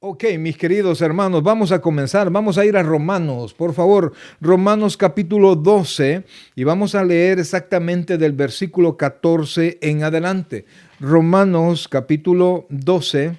Ok, mis queridos hermanos, vamos a comenzar. Vamos a ir a Romanos, por favor. Romanos capítulo 12 y vamos a leer exactamente del versículo 14 en adelante. Romanos capítulo 12.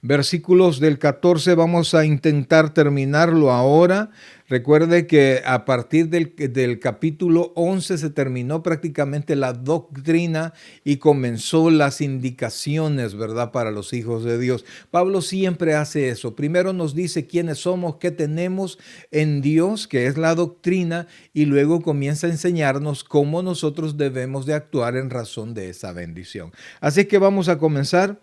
Versículos del 14 vamos a intentar terminarlo ahora. Recuerde que a partir del capítulo 11 se terminó prácticamente la doctrina y comenzó las indicaciones, ¿verdad?, para los hijos de Dios. Pablo siempre hace eso. Primero nos dice quiénes somos, qué tenemos en Dios, que es la doctrina, y luego comienza a enseñarnos cómo nosotros debemos de actuar en razón de esa bendición. Así que vamos a comenzar.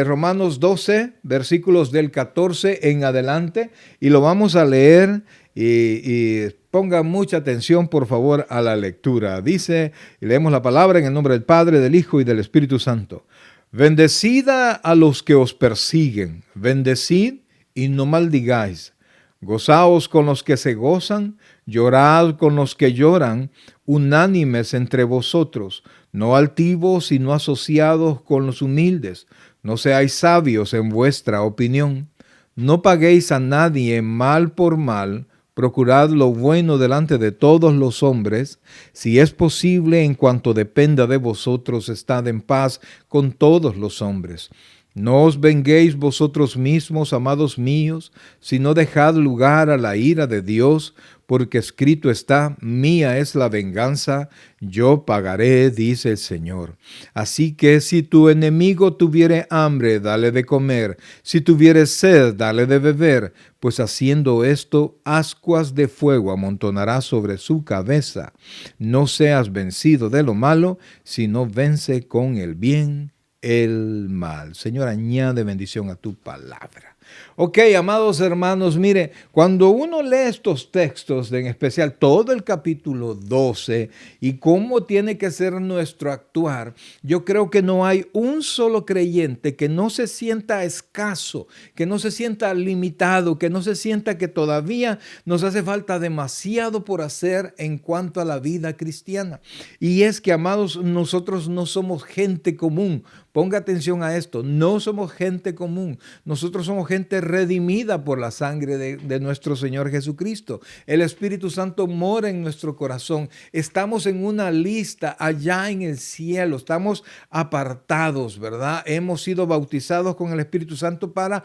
Romanos 12, versículos del 14 en adelante, y lo vamos a leer y pongan mucha atención, por favor, a la lectura. Dice, y leemos la palabra en el nombre del Padre, del Hijo y del Espíritu Santo. Bendecida a los que os persiguen, bendecid y no maldigáis. Gozaos con los que se gozan, llorad con los que lloran, unánimes entre vosotros, no altivos, sino asociados con los humildes. No seáis sabios en vuestra opinión. No paguéis a nadie mal por mal. Procurad lo bueno delante de todos los hombres. Si es posible, en cuanto dependa de vosotros, estad en paz con todos los hombres. No os venguéis vosotros mismos, amados míos, sino dejad lugar a la ira de Dios, porque escrito está, mía es la venganza, yo pagaré, dice el Señor. Así que si tu enemigo tuviere hambre, dale de comer, si tuviere sed, dale de beber, pues haciendo esto, ascuas de fuego amontonará sobre su cabeza. No seas vencido de lo malo, sino vence con el bien el mal. Señor, añade bendición a tu palabra. Ok, amados hermanos, mire, cuando uno lee estos textos, en especial todo el capítulo 12 y cómo tiene que ser nuestro actuar, yo creo que no hay un solo creyente que no se sienta escaso, que no se sienta limitado, que no se sienta que todavía nos hace falta demasiado por hacer en cuanto a la vida cristiana. Y es que, amados, nosotros no somos gente común. Ponga atención a esto, no somos gente común, nosotros somos gente redimida por la sangre de nuestro Señor Jesucristo. El Espíritu Santo mora en nuestro corazón, estamos en una lista allá en el cielo, estamos apartados, ¿verdad? Hemos sido bautizados con el Espíritu Santo para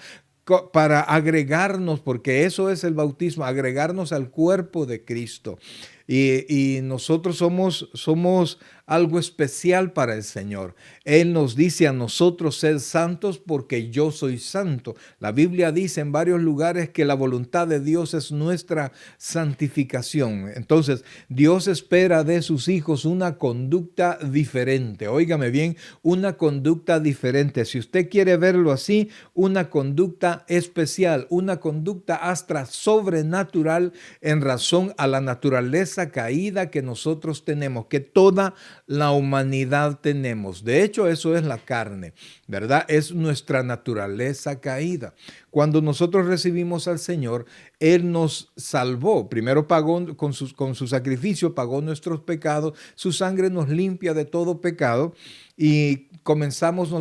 agregarnos, porque eso es el bautismo, agregarnos al cuerpo de Cristo. Y nosotros somos algo especial para el Señor. Él nos dice a nosotros ser santos porque yo soy santo. La Biblia dice en varios lugares que la voluntad de Dios es nuestra santificación. Entonces, Dios espera de sus hijos una conducta diferente. Óigame bien, una conducta diferente. Si usted quiere verlo así, una conducta especial, una conducta hasta sobrenatural en razón a la naturaleza caída que nosotros tenemos, que toda la humanidad tenemos. De hecho, eso es la carne, ¿verdad? Es nuestra naturaleza caída. Cuando nosotros recibimos al Señor, Él nos salvó. Primero pagó con su sacrificio, pagó nuestros pecados. Su sangre nos limpia de todo pecado y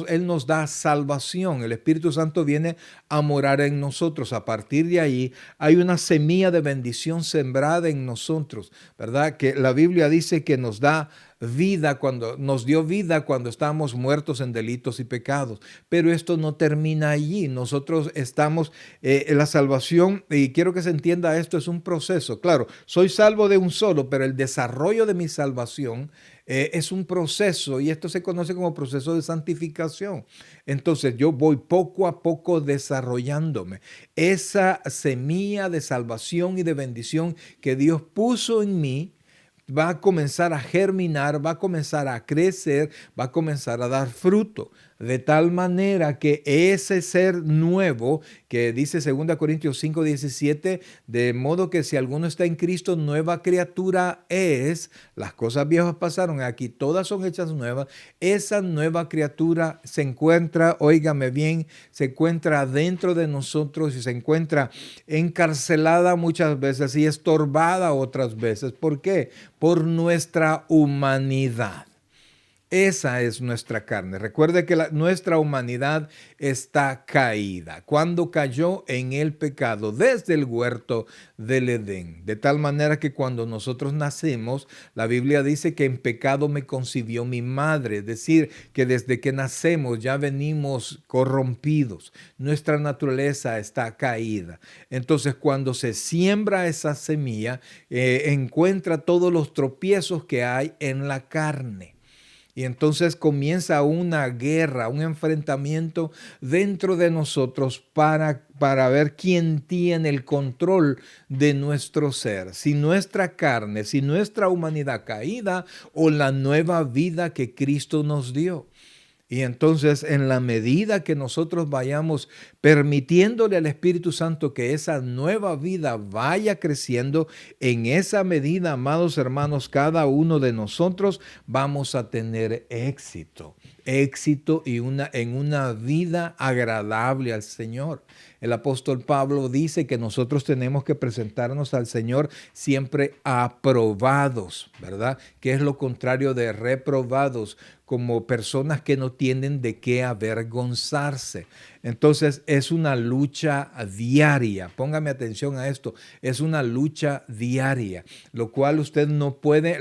Él nos da salvación. El Espíritu Santo viene a morar en nosotros. A partir de ahí hay una semilla de bendición sembrada en nosotros, ¿verdad? Que la Biblia dice que nos da vida nos dio vida cuando estábamos muertos en delitos y pecados. Pero esto no termina allí. Nosotros estamos en la salvación, y quiero que se entienda esto, es un proceso. Claro, soy salvo de un solo, pero el desarrollo de mi salvación es un proceso, y esto se conoce como proceso de santificación. Entonces yo voy poco a poco desarrollándome. Esa semilla de salvación y de bendición que Dios puso en mí va a comenzar a germinar, va a comenzar a crecer, va a comenzar a dar fruto. De tal manera que ese ser nuevo, que dice 2 Corintios 5:17, de modo que si alguno está en Cristo, nueva criatura es, las cosas viejas pasaron, aquí todas son hechas nuevas. Esa nueva criatura se encuentra, óigame bien, se encuentra dentro de nosotros y se encuentra encarcelada muchas veces y estorbada otras veces. ¿Por qué? Por nuestra humanidad. Esa es nuestra carne. Recuerde que nuestra humanidad está caída. Cuando cayó en el pecado desde el huerto del Edén. De tal manera que cuando nosotros nacemos, la Biblia dice que en pecado me concibió mi madre. Es decir, que desde que nacemos ya venimos corrompidos. Nuestra naturaleza está caída. Entonces, cuando se siembra esa semilla, encuentra todos los tropiezos que hay en la carne. Y entonces comienza una guerra, un enfrentamiento dentro de nosotros para ver quién tiene el control de nuestro ser. Si nuestra carne, si nuestra humanidad caída o la nueva vida que Cristo nos dio. Y entonces, en la medida que nosotros vayamos permitiéndole al Espíritu Santo que esa nueva vida vaya creciendo, en esa medida, amados hermanos, cada uno de nosotros vamos a tener éxito. Éxito y en una vida agradable al Señor. El apóstol Pablo dice que nosotros tenemos que presentarnos al Señor siempre aprobados, ¿verdad? Que es lo contrario de reprobados, como personas que no tienen de qué avergonzarse. Entonces es una lucha diaria. Póngame atención a esto. Es una lucha diaria, la cual usted no puede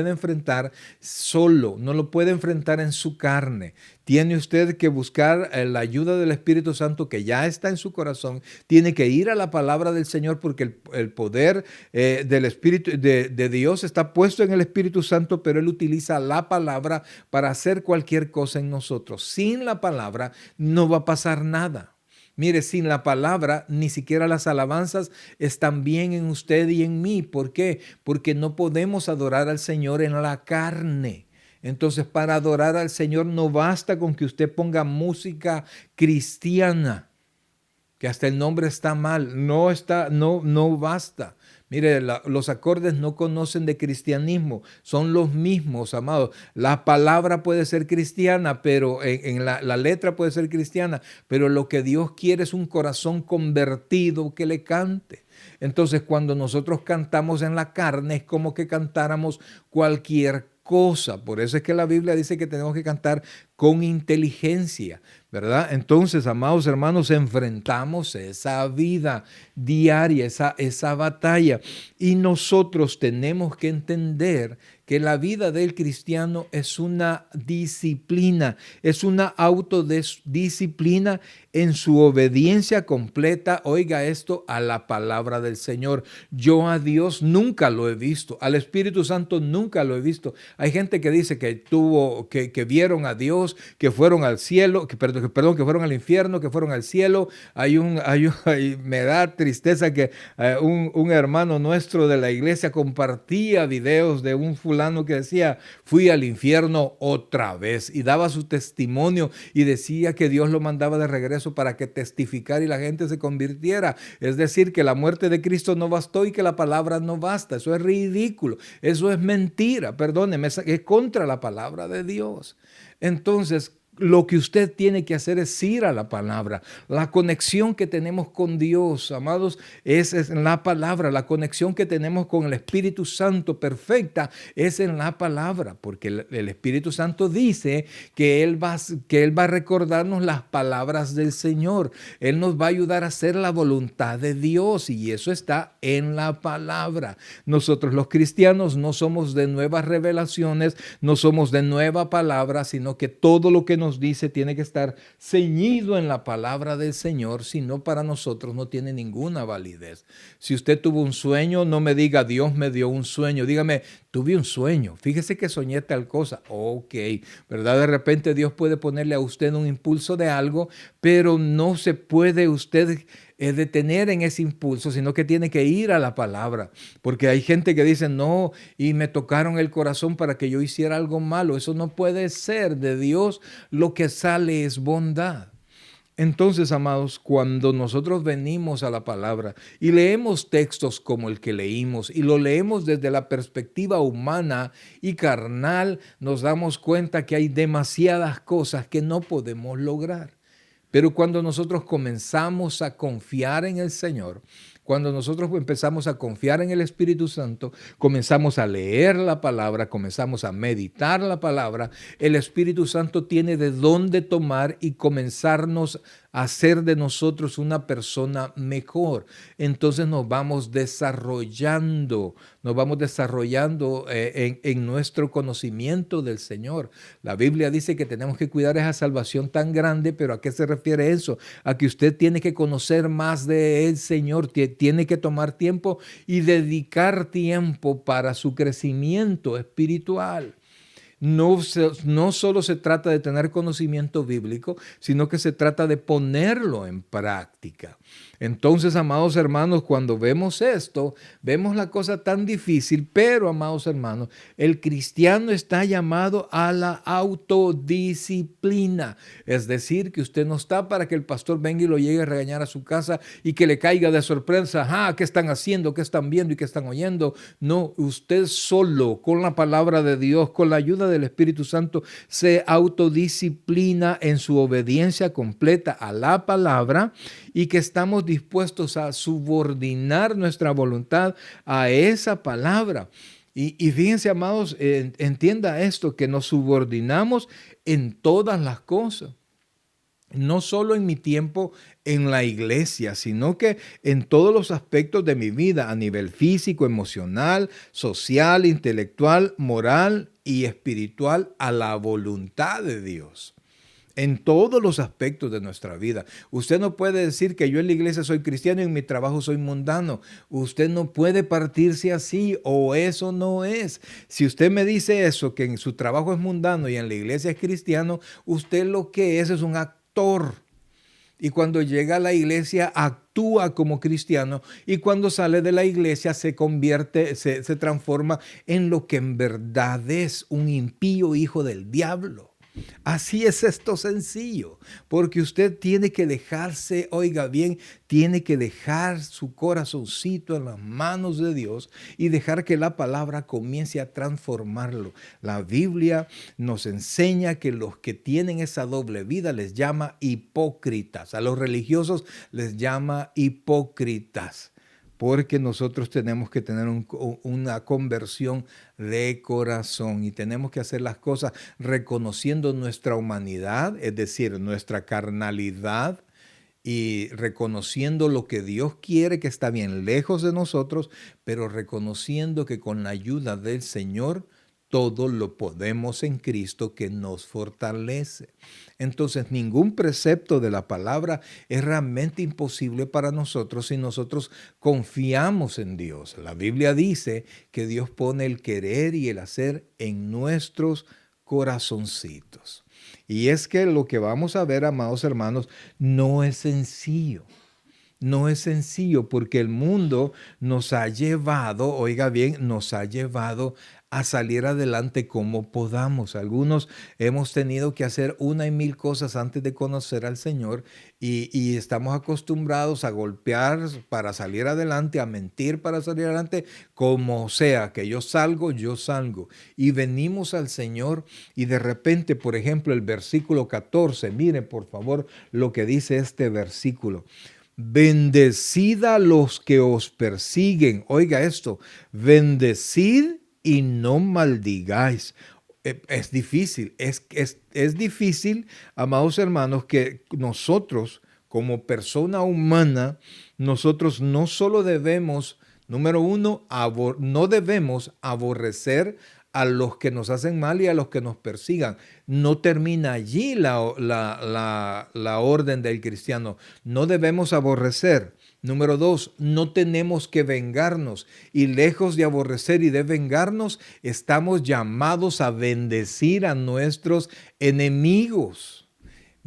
enfrentar solo, no lo puede enfrentar en su carne. Tiene usted que buscar la ayuda del Espíritu Santo que ya está en su corazón. Tiene que ir a la palabra del Señor porque el poder del Espíritu de Dios está puesto en el Espíritu Santo, pero Él utiliza la palabra para hacer cualquier cosa en nosotros. Sin la palabra no va a pasar nada. Mire, sin la palabra, ni siquiera las alabanzas están bien en usted y en mí. ¿Por qué? Porque no podemos adorar al Señor en la carne. Entonces, para adorar al Señor no basta con que usted ponga música cristiana, que hasta el nombre está mal. No basta. Mire, los acordes no conocen de cristianismo, son los mismos, amados. La palabra puede ser cristiana, pero la letra puede ser cristiana, pero lo que Dios quiere es un corazón convertido que le cante. Entonces, cuando nosotros cantamos en la carne, es como que cantáramos cualquier cosa. Por eso es que la Biblia dice que tenemos que cantar con inteligencia, ¿verdad? Entonces, amados hermanos, enfrentamos esa vida diaria, esa batalla. Y nosotros tenemos que entender que la vida del cristiano es una disciplina, es una autodisciplina en su obediencia completa, oiga esto, a la palabra del Señor. Yo a Dios nunca lo he visto, al Espíritu Santo nunca lo he visto. Hay gente que dice que vieron a Dios, que fueron al cielo, que fueron al infierno, que fueron al cielo. Me da tristeza que un hermano nuestro de la iglesia compartía videos de un fulano que decía, fui al infierno otra vez, y daba su testimonio y decía que Dios lo mandaba de regreso para que testificara y la gente se convirtiera. Es decir, que la muerte de Cristo no bastó y que la palabra no basta. Eso es ridículo, eso es mentira, perdóneme, es contra la palabra de Dios. Entonces, lo que usted tiene que hacer es ir a la palabra. La conexión que tenemos con Dios, amados, es en la palabra. La conexión que tenemos con el Espíritu Santo perfecta es en la palabra, porque el Espíritu Santo dice que Él va a recordarnos las palabras del Señor. Él nos va a ayudar a hacer la voluntad de Dios y eso está en la palabra. Nosotros los cristianos no somos de nuevas revelaciones, no somos de nueva palabra, sino que todo lo que nos dice tiene que estar ceñido en la palabra del Señor, si no, para nosotros no tiene ninguna validez. Si usted tuvo un sueño, no me diga Dios me dio un sueño, dígame tuve un sueño, fíjese que soñé tal cosa, ok, ¿verdad? De repente Dios puede ponerle a usted un impulso de algo, pero no se puede usted detener en ese impulso, sino que tiene que ir a la palabra, porque hay gente que dice, no, y me tocaron el corazón para que yo hiciera algo malo. Eso no puede ser. De Dios lo que sale es bondad. Entonces, amados, cuando nosotros venimos a la palabra y leemos textos como el que leímos y lo leemos desde la perspectiva humana y carnal, nos damos cuenta que hay demasiadas cosas que no podemos lograr. Pero cuando nosotros comenzamos a confiar en el Señor, Cuando nosotros empezamos a confiar en el Espíritu Santo, comenzamos a leer la palabra, comenzamos a meditar la palabra, el Espíritu Santo tiene de dónde tomar y comenzarnos a hacer de nosotros una persona mejor. Entonces nos vamos desarrollando en nuestro conocimiento del Señor. La Biblia dice que tenemos que cuidar esa salvación tan grande, pero ¿a qué se refiere eso? A que usted tiene que conocer más del Señor, tiene que tomar tiempo y dedicar tiempo para su crecimiento espiritual. No solo se trata de tener conocimiento bíblico, sino que se trata de ponerlo en práctica. Entonces, amados hermanos, cuando vemos esto, vemos la cosa tan difícil, pero, amados hermanos, el cristiano está llamado a la autodisciplina. Es decir, que usted no está para que el pastor venga y lo llegue a regañar a su casa y que le caiga de sorpresa, ¿qué están haciendo? ¿Qué están viendo y qué están oyendo? No, usted solo, con la palabra de Dios, con la ayuda del Espíritu Santo, se autodisciplina en su obediencia completa a la palabra y que estamos dispuestos a subordinar nuestra voluntad a esa palabra. Y fíjense, amados, entienda esto, que nos subordinamos en todas las cosas. No solo en mi tiempo en la iglesia, sino que en todos los aspectos de mi vida, a nivel físico, emocional, social, intelectual, moral y espiritual, a la voluntad de Dios. En todos los aspectos de nuestra vida. Usted no puede decir que yo en la iglesia soy cristiano y en mi trabajo soy mundano. Usted no puede partirse así, o eso no es. Si usted me dice eso, que en su trabajo es mundano y en la iglesia es cristiano, usted lo que es un actor. Y cuando llega a la iglesia actúa como cristiano, y cuando sale de la iglesia se transforma en lo que en verdad es, un impío hijo del diablo. Así es esto sencillo, porque usted tiene que dejarse, oiga bien, tiene que dejar su corazoncito en las manos de Dios y dejar que la palabra comience a transformarlo. La Biblia nos enseña que los que tienen esa doble vida les llama hipócritas, a los religiosos les llama hipócritas. Porque nosotros tenemos que tener una conversión de corazón y tenemos que hacer las cosas reconociendo nuestra humanidad, es decir, nuestra carnalidad, y reconociendo lo que Dios quiere, que está bien lejos de nosotros, pero reconociendo que con la ayuda del Señor todo lo podemos en Cristo que nos fortalece. Entonces, ningún precepto de la palabra es realmente imposible para nosotros si nosotros confiamos en Dios. La Biblia dice que Dios pone el querer y el hacer en nuestros corazoncitos. Y es que lo que vamos a ver, amados hermanos, no es sencillo. No es sencillo porque el mundo nos ha llevado, oiga bien, nos ha llevado a salir adelante como podamos. Algunos hemos tenido que hacer una y mil cosas antes de conocer al Señor y estamos acostumbrados a golpear para salir adelante, a mentir para salir adelante, como sea, que yo salgo. Y venimos al Señor y de repente, por ejemplo, el versículo 14, mire por favor lo que dice este versículo. Bendecid a los que os persiguen. Oiga esto, bendecid y no maldigáis. Es difícil, es difícil, amados hermanos, que nosotros como persona humana, nosotros no solo debemos, número uno, no debemos aborrecer a los que nos hacen mal y a los que nos persigan. No termina allí la orden del cristiano. No debemos aborrecer. Número dos, no tenemos que vengarnos. Y lejos de aborrecer y de vengarnos, estamos llamados a bendecir a nuestros enemigos.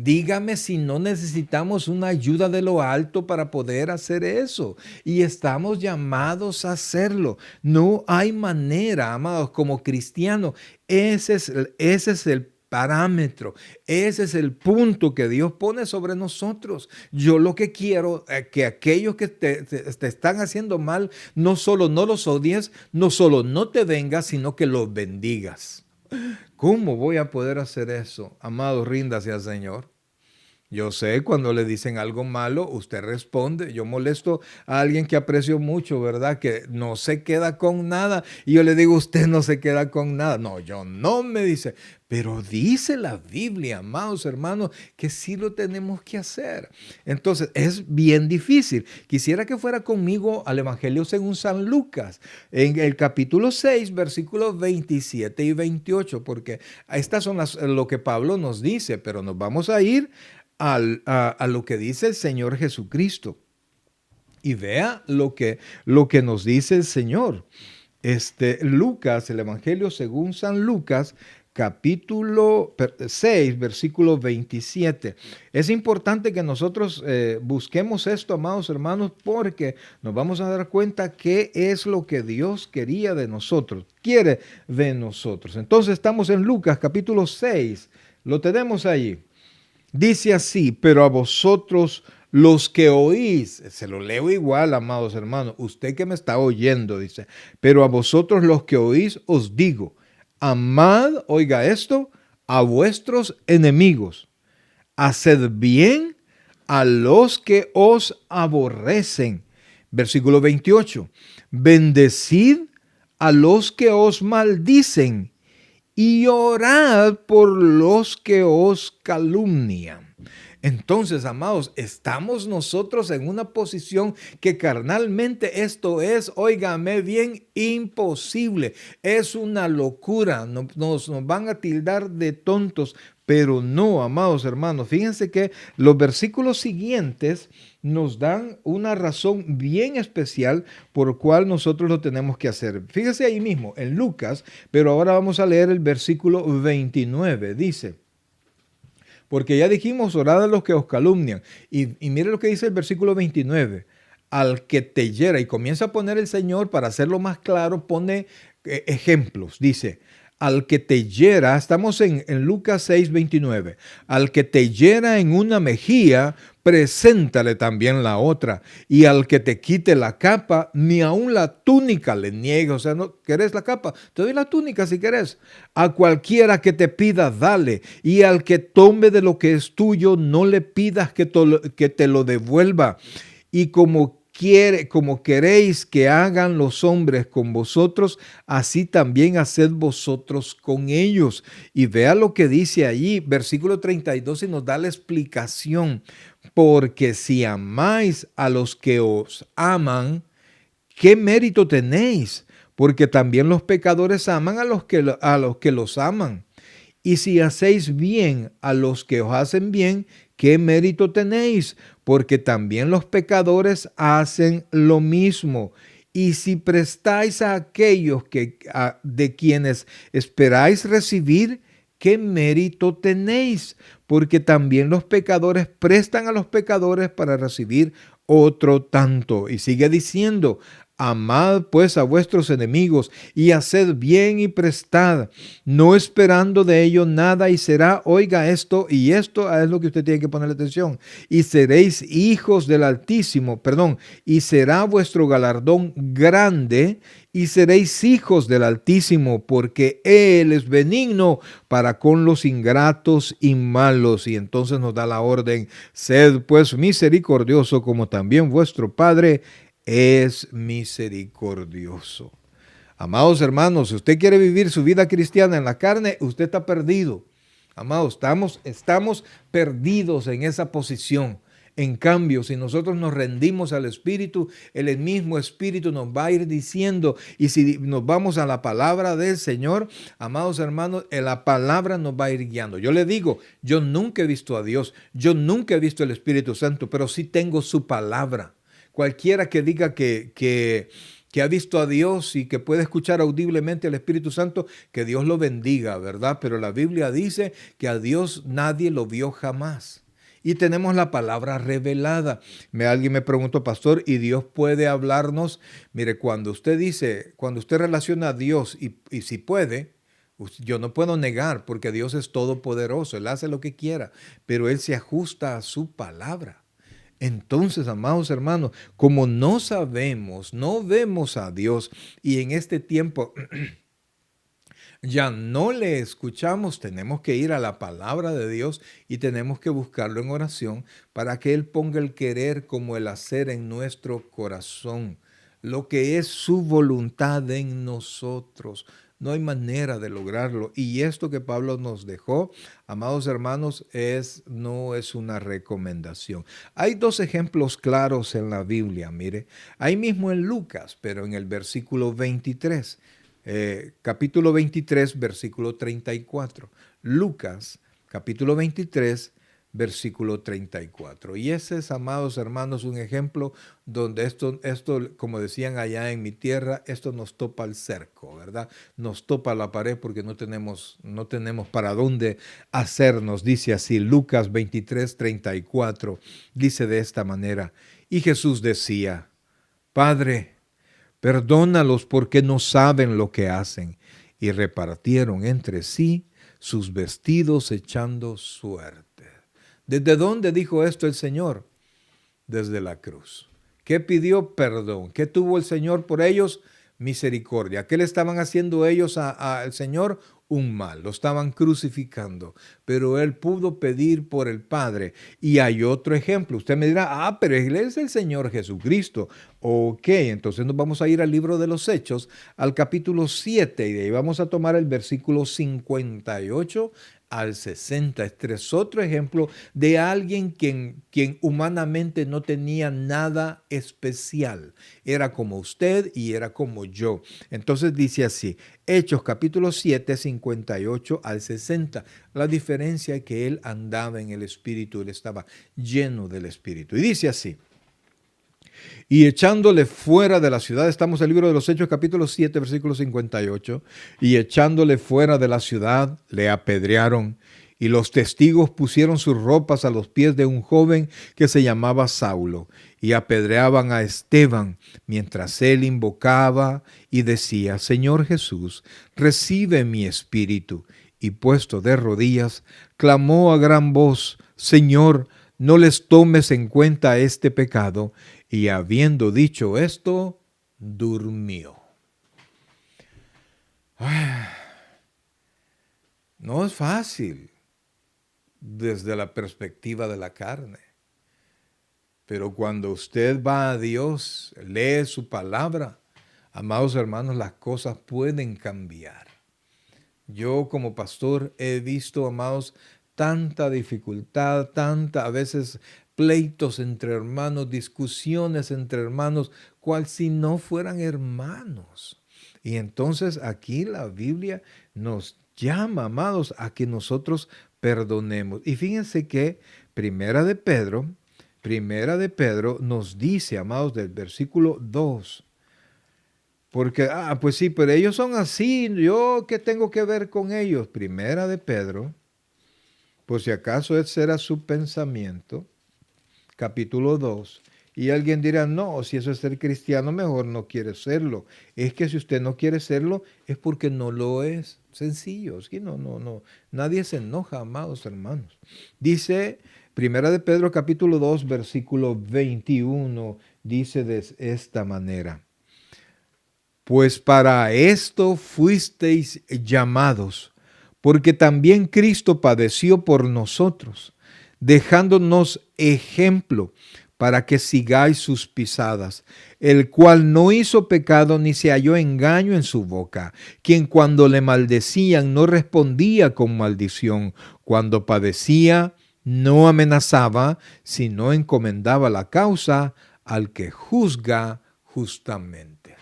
Dígame si no necesitamos una ayuda de lo alto para poder hacer eso. Y estamos llamados a hacerlo. No hay manera, amados, como cristianos. Ese es el parámetro. Ese es el punto que Dios pone sobre nosotros. Yo lo que quiero es que aquellos que te están haciendo mal, no solo no los odies, no solo no te vengas, sino que los bendigas. ¿Cómo voy a poder hacer eso? Amado, ríndase al Señor. Yo sé, cuando le dicen algo malo, usted responde. Yo molesto a alguien que aprecio mucho, ¿verdad? Que no se queda con nada. Y yo le digo, usted no se queda con nada. No, yo no, me dice. Pero dice la Biblia, amados hermanos, que sí lo tenemos que hacer. Entonces, es bien difícil. Quisiera que fuera conmigo al Evangelio según San Lucas, en el capítulo 6, versículos 27 y 28, porque estas son lo que Pablo nos dice, pero nos vamos a ir a lo que dice el Señor Jesucristo. Y vea lo que nos dice el Señor. Lucas, el Evangelio según San Lucas, capítulo 6, versículo 27. Es importante que nosotros busquemos esto, amados hermanos, porque nos vamos a dar cuenta qué es lo que Dios quería de nosotros, quiere de nosotros. Entonces estamos en Lucas, capítulo 6. Lo tenemos allí. Dice así, pero a vosotros los que oís, se lo leo igual, amados hermanos, usted que me está oyendo, dice, pero a vosotros los que oís os digo, amad, oiga esto, a vuestros enemigos, haced bien a los que os aborrecen. Versículo 28, bendecid a los que os maldicen y orad por los que os calumnian. Entonces, amados, estamos nosotros en una posición que carnalmente esto es, óigame bien, imposible. Es una locura. Nos van a tildar de tontos, pero no, amados hermanos. Fíjense que los versículos siguientes nos dan una razón bien especial por cual nosotros lo tenemos que hacer. Fíjese ahí mismo, en Lucas, pero ahora vamos a leer el versículo 29. Dice, porque ya dijimos, orad a los que os calumnian. Y mire lo que dice el versículo 29. Al que te hiera, y comienza a poner el Señor, para hacerlo más claro, pone ejemplos. Dice, al que te hiera, estamos en Lucas 6, 29. Al que te hiera en una mejilla, preséntale también la otra. Y al que te quite la capa, ni aun la túnica le niegue. O sea, ¿no querés la capa? Te doy la túnica si querés. A cualquiera que te pida, dale. Y al que tome de lo que es tuyo, no le pidas que te lo devuelva. Y como queréis que hagan los hombres con vosotros, así también haced vosotros con ellos. Y vea lo que dice allí, versículo 32, y nos da la explicación. Porque si amáis a los que os aman, ¿qué mérito tenéis? Porque también los pecadores aman a los que los aman. Y si hacéis bien a los que os hacen bien, ¿qué mérito tenéis? Porque también los pecadores hacen lo mismo. Y si prestáis a aquellos de quienes esperáis recibir, ¿qué mérito tenéis? Porque también los pecadores prestan a los pecadores para recibir otro tanto. Y sigue diciendo, amad pues a vuestros enemigos y haced bien y prestad, no esperando de ello nada, y será, oiga esto, y esto es lo que usted tiene que ponerle atención, y seréis hijos del Altísimo, y será vuestro galardón grande, y seréis hijos del Altísimo, porque Él es benigno para con los ingratos y malos. Y entonces nos da la orden, sed pues misericordioso como también vuestro Padre es misericordioso. Amados hermanos, si usted quiere vivir su vida cristiana en la carne, usted está perdido. Amados, estamos perdidos en esa posición. En cambio, si nosotros nos rendimos al Espíritu, el mismo Espíritu nos va a ir diciendo, y si nos vamos a la palabra del Señor, amados hermanos, la palabra nos va a ir guiando. Yo le digo, yo nunca he visto a Dios, yo nunca he visto el Espíritu Santo, pero sí tengo su palabra. Cualquiera que diga que ha visto a Dios y que puede escuchar audiblemente al Espíritu Santo, que Dios lo bendiga, ¿verdad? Pero la Biblia dice que a Dios nadie lo vio jamás. Y tenemos la palabra revelada. Alguien me preguntó, pastor, ¿y Dios puede hablarnos? Mire, cuando usted relaciona a Dios y si puede, yo no puedo negar porque Dios es todopoderoso, Él hace lo que quiera, pero Él se ajusta a su palabra. Entonces, amados hermanos, como no sabemos, no vemos a Dios, y en este tiempo ya no le escuchamos, tenemos que ir a la palabra de Dios y tenemos que buscarlo en oración para que Él ponga el querer como el hacer en nuestro corazón, lo que es su voluntad en nosotros. No hay manera de lograrlo. Y esto que Pablo nos dejó, amados hermanos, no es una recomendación. Hay dos ejemplos claros en la Biblia, mire, ahí mismo en Lucas, pero en el versículo 23. Capítulo 23, versículo 34. Lucas, capítulo 23, versículo 34. Y ese es, amados hermanos, un ejemplo donde esto, como decían allá en mi tierra, esto nos topa el cerco, ¿verdad? Nos topa la pared porque no tenemos para dónde hacernos. Dice así, Lucas 23, 34, dice de esta manera, y Jesús decía, Padre, perdónalos porque no saben lo que hacen. Y repartieron entre sí sus vestidos echando suerte. ¿Desde dónde dijo esto el Señor? Desde la cruz. ¿Qué pidió? Perdón. ¿Qué tuvo el Señor por ellos? Misericordia. ¿Qué le estaban haciendo ellos al Señor? Un mal. Lo estaban crucificando. Pero Él pudo pedir por el Padre. Y hay otro ejemplo. Usted me dirá, pero Él es el Señor Jesucristo. Ok, entonces nos vamos a ir al libro de los Hechos, al capítulo 7, y de ahí vamos a tomar el versículo 58 al 60. Este es otro ejemplo de alguien quien humanamente no tenía nada especial. Era como usted y era como yo. Entonces dice así, Hechos capítulo 7, 58 al 60. La diferencia es que él andaba en el Espíritu, él estaba lleno del Espíritu. Y dice así, y echándole fuera de la ciudad, estamos en el libro de los Hechos capítulo 7, versículo 58, y echándole fuera de la ciudad, le apedrearon, y los testigos pusieron sus ropas a los pies de un joven que se llamaba Saulo, y apedreaban a Esteban, mientras él invocaba y decía, Señor Jesús, recibe mi espíritu. Y puesto de rodillas, clamó a gran voz, Señor, no les tomes en cuenta este pecado. Y habiendo dicho esto, durmió. No es fácil desde la perspectiva de la carne. Pero cuando usted va a Dios, lee su palabra, amados hermanos, las cosas pueden cambiar. Yo como pastor he visto, amados, tanta dificultad, a veces pleitos entre hermanos, discusiones entre hermanos, cual si no fueran hermanos. Y entonces aquí la Biblia nos llama, amados, a que nosotros perdonemos. Y fíjense que Primera de Pedro nos dice, amados, del versículo 2, porque, pues sí, pero ellos son así, ¿yo qué tengo que ver con ellos? Primera de Pedro, por si acaso ese era su pensamiento, capítulo 2, y alguien dirá, no, si eso es ser cristiano, mejor no quiere serlo. Es que si usted no quiere serlo, es porque no lo es. Sencillo, ¿sí? No, nadie se enoja, amados hermanos. Dice, Primera de Pedro, capítulo 2, versículo 21, dice de esta manera, pues para esto fuisteis llamados, porque también Cristo padeció por nosotros, dejándonos ejemplo para que sigáis sus pisadas, el cual no hizo pecado ni se halló engaño en su boca, quien cuando le maldecían no respondía con maldición, cuando padecía no amenazaba, sino encomendaba la causa al que juzga justamente.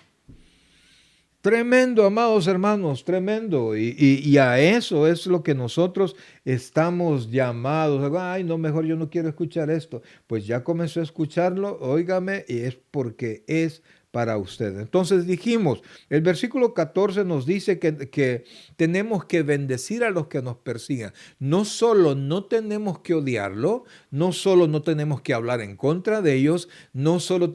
Tremendo, amados hermanos, tremendo. Y a eso es lo que nosotros estamos llamados. Ay, no, mejor yo no quiero escuchar esto. Pues ya comenzó a escucharlo, óigame, y es porque es para usted. Entonces dijimos, el versículo 14 nos dice que tenemos que bendecir a los que nos persigan. No solo no tenemos que odiarlo, no solo no tenemos que hablar en contra de ellos, no solo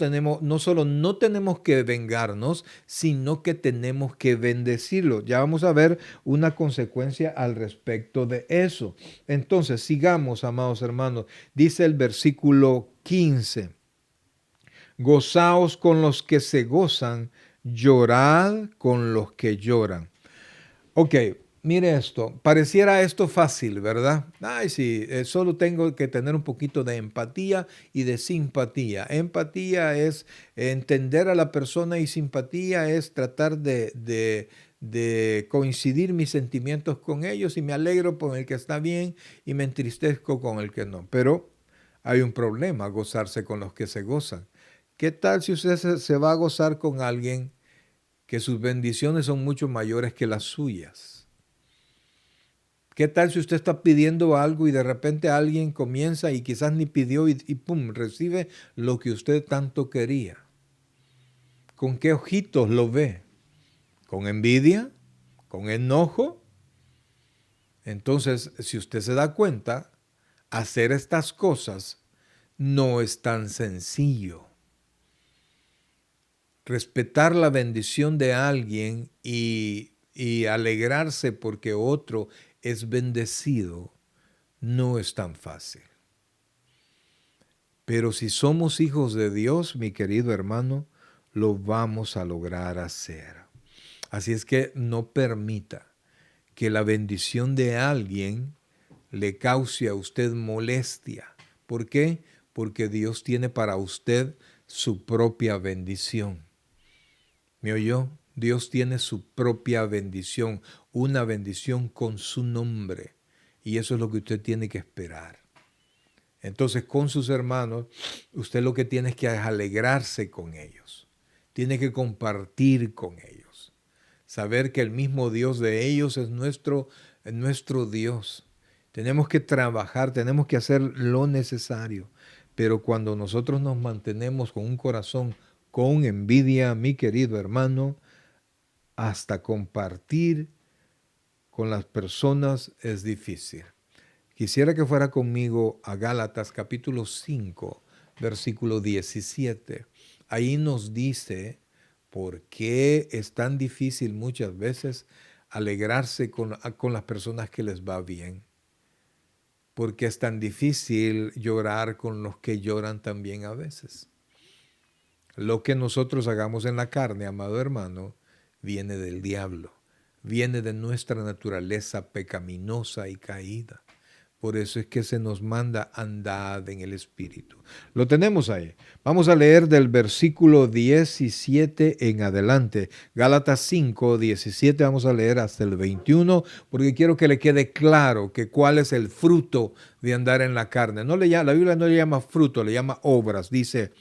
no tenemos que vengarnos, sino que tenemos que bendecirlo. Ya vamos a ver una consecuencia al respecto de eso. Entonces, sigamos, amados hermanos. Dice el versículo 15. Gozaos con los que se gozan, llorad con los que lloran. Ok, mire esto. Pareciera esto fácil, ¿verdad? Ay, sí, solo tengo que tener un poquito de empatía y de simpatía. Empatía es entender a la persona y simpatía es tratar de coincidir mis sentimientos con ellos y me alegro por el que está bien y me entristezco con el que no. Pero hay un problema, gozarse con los que se gozan. ¿Qué tal si usted se va a gozar con alguien que sus bendiciones son mucho mayores que las suyas? ¿Qué tal si usted está pidiendo algo y de repente alguien comienza y quizás ni pidió y pum, recibe lo que usted tanto quería? ¿Con qué ojitos lo ve? ¿Con envidia? ¿Con enojo? Entonces, si usted se da cuenta, hacer estas cosas no es tan sencillo. Respetar la bendición de alguien y alegrarse porque otro es bendecido no es tan fácil. Pero si somos hijos de Dios, mi querido hermano, lo vamos a lograr hacer. Así es que no permita que la bendición de alguien le cause a usted molestia. ¿Por qué? Porque Dios tiene para usted su propia bendición. ¿Me oyó? Dios tiene su propia bendición, una bendición con su nombre. Y eso es lo que usted tiene que esperar. Entonces, con sus hermanos, usted lo que tiene es que alegrarse con ellos. Tiene que compartir con ellos. Saber que el mismo Dios de ellos es nuestro Dios. Tenemos que trabajar, tenemos que hacer lo necesario. Pero cuando nosotros nos mantenemos con un corazón con envidia, mi querido hermano, hasta compartir con las personas es difícil. Quisiera que fuera conmigo a Gálatas capítulo 5, versículo 17. Ahí nos dice por qué es tan difícil muchas veces alegrarse con las personas que les va bien. Porque es tan difícil llorar con los que lloran también a veces. Lo que nosotros hagamos en la carne, amado hermano, viene del diablo. Viene de nuestra naturaleza pecaminosa y caída. Por eso es que se nos manda andad en el Espíritu. Lo tenemos ahí. Vamos a leer del versículo 17 en adelante. Gálatas 5, 17, vamos a leer hasta el 21, porque quiero que le quede claro que cuál es el fruto de andar en la carne. La Biblia no le llama fruto, le llama obras. Dice,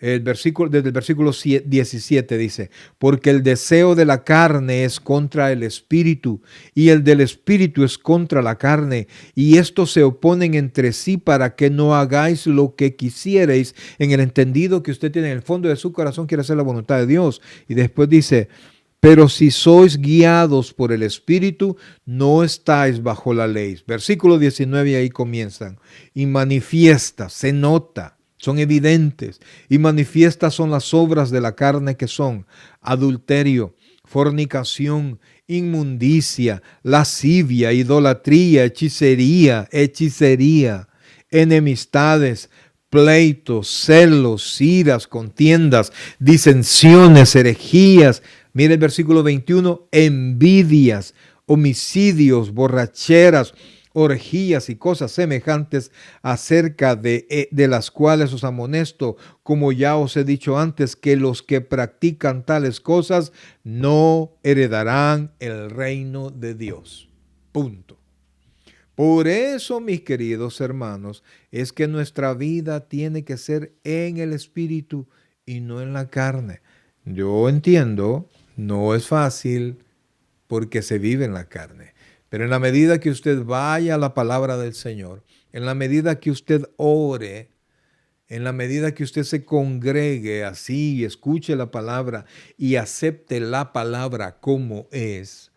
desde el versículo 17 dice, porque el deseo de la carne es contra el espíritu y el del espíritu es contra la carne, y estos se oponen entre sí para que no hagáis lo que quisierais, en el entendido que usted tiene en el fondo de su corazón, quiere hacer la voluntad de Dios. Y después dice, pero si sois guiados por el Espíritu, no estáis bajo la ley. Versículo 19, ahí comienzan. Y manifiesta, se nota, son evidentes y manifiestas son las obras de la carne, que son adulterio, fornicación, inmundicia, lascivia, idolatría, hechicería, enemistades, pleitos, celos, iras, contiendas, disensiones, herejías. Mire el versículo 21, envidias, homicidios, borracheras, orgías y cosas semejantes, acerca de las cuales os amonesto, como ya os he dicho antes, que los que practican tales cosas no heredarán el reino de Dios. Punto. Por eso, mis queridos hermanos, es que nuestra vida tiene que ser en el Espíritu y no en la carne. Yo entiendo, no es fácil porque se vive en la carne. Pero en la medida que usted vaya a la palabra del Señor, en la medida que usted ore, en la medida que usted se congregue así y escuche la palabra y acepte la palabra como es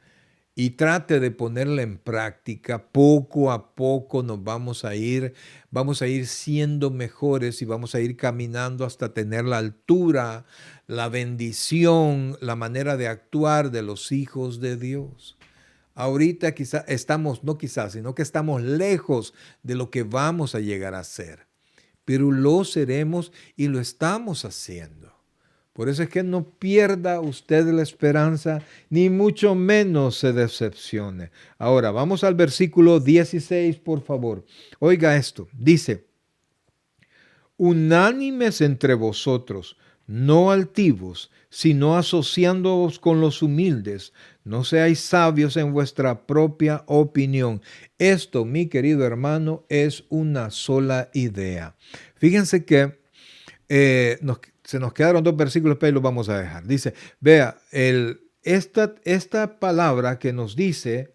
y trate de ponerla en práctica, poco a poco nos vamos a ir siendo mejores y vamos a ir caminando hasta tener la altura, la bendición, la manera de actuar de los hijos de Dios. Ahorita quizás estamos, no quizás, sino que estamos lejos de lo que vamos a llegar a ser, pero lo seremos y lo estamos haciendo. Por eso es que no pierda usted la esperanza, ni mucho menos se decepcione. Ahora, vamos al versículo 16, por favor. Oiga esto, dice, unánimes entre vosotros, no altivos, sino asociándoos con los humildes. No seáis sabios en vuestra propia opinión. Esto, mi querido hermano, es una sola idea. Fíjense que se nos quedaron dos versículos, pero los vamos a dejar. Dice, vea, esta palabra que nos dice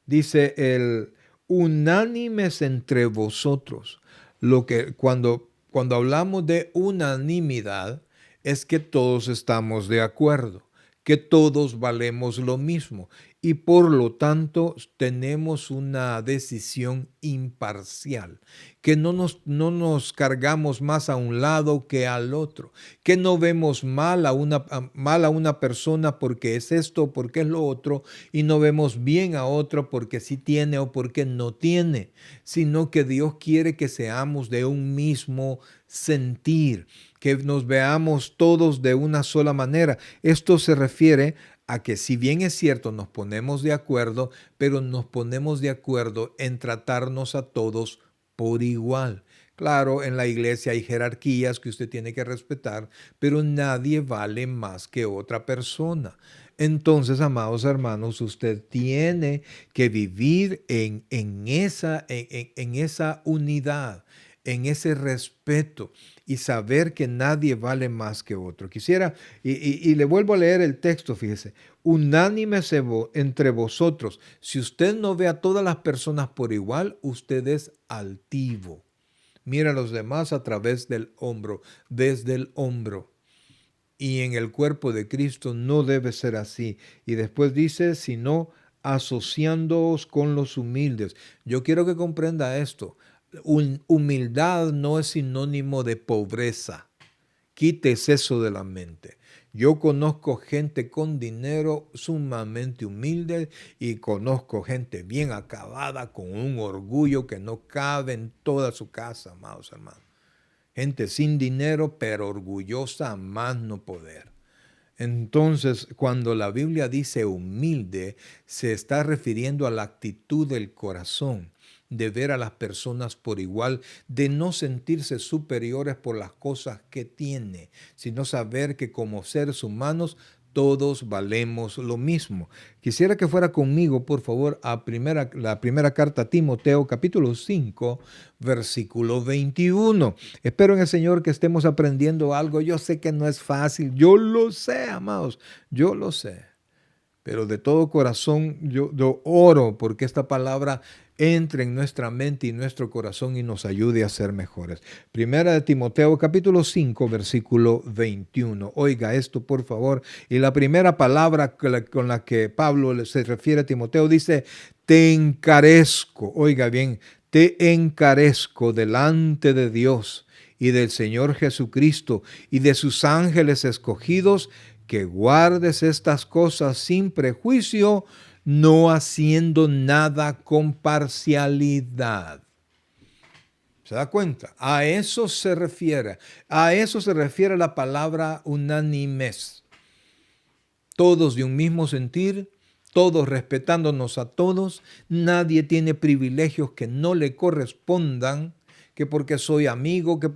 el unánimes entre vosotros. Lo que cuando hablamos de unanimidad es que todos estamos de acuerdo, que todos valemos lo mismo y por lo tanto tenemos una decisión imparcial, que no nos cargamos más a un lado que al otro, que no vemos mal a una persona porque es esto, porque es lo otro, y no vemos bien a otro porque sí tiene o porque no tiene, sino que Dios quiere que seamos de un mismo sentir, que nos veamos todos de una sola manera. Esto se refiere a que si bien es cierto, nos ponemos de acuerdo, pero nos ponemos de acuerdo en tratarnos a todos por igual. Claro, en la iglesia hay jerarquías que usted tiene que respetar, pero nadie vale más que otra persona. Entonces, amados hermanos, usted tiene que vivir en esa unidad, en ese respeto y saber que nadie vale más que otro. Quisiera, y le vuelvo a leer el texto, fíjese, unánimes entre vosotros. Si usted no ve a todas las personas por igual, usted es altivo. Mira a los demás a través del hombro, desde el hombro. Y en el cuerpo de Cristo no debe ser así. Y después dice, sino asociándoos con los humildes. Yo quiero que comprenda esto. Humildad no es sinónimo de pobreza. Quítese eso de la mente. Yo conozco gente con dinero sumamente humilde y conozco gente bien acabada con un orgullo que no cabe en toda su casa, amados hermanos. Gente sin dinero pero orgullosa a más no poder. Entonces, cuando la Biblia dice humilde, se está refiriendo a la actitud del corazón, de ver a las personas por igual, de no sentirse superiores por las cosas que tiene, sino saber que como seres humanos todos valemos lo mismo. Quisiera que fuera conmigo, por favor, a la primera carta a Timoteo, capítulo 5, versículo 21. Espero en el Señor que estemos aprendiendo algo. Yo sé que no es fácil, yo lo sé, amados, yo lo sé. Pero de todo corazón yo oro porque esta palabra entre en nuestra mente y nuestro corazón y nos ayude a ser mejores. Primera de Timoteo, capítulo 5, versículo 21. Oiga esto, por favor. Y la primera palabra con la que Pablo se refiere a Timoteo dice, te encarezco. Oiga bien, te encarezco delante de Dios y del Señor Jesucristo y de sus ángeles escogidos, que guardes estas cosas sin prejuicio, no haciendo nada con parcialidad. ¿Se da cuenta? A eso se refiere la palabra unánimes. Todos de un mismo sentir, todos respetándonos a todos, nadie tiene privilegios que no le correspondan, que porque soy amigo, que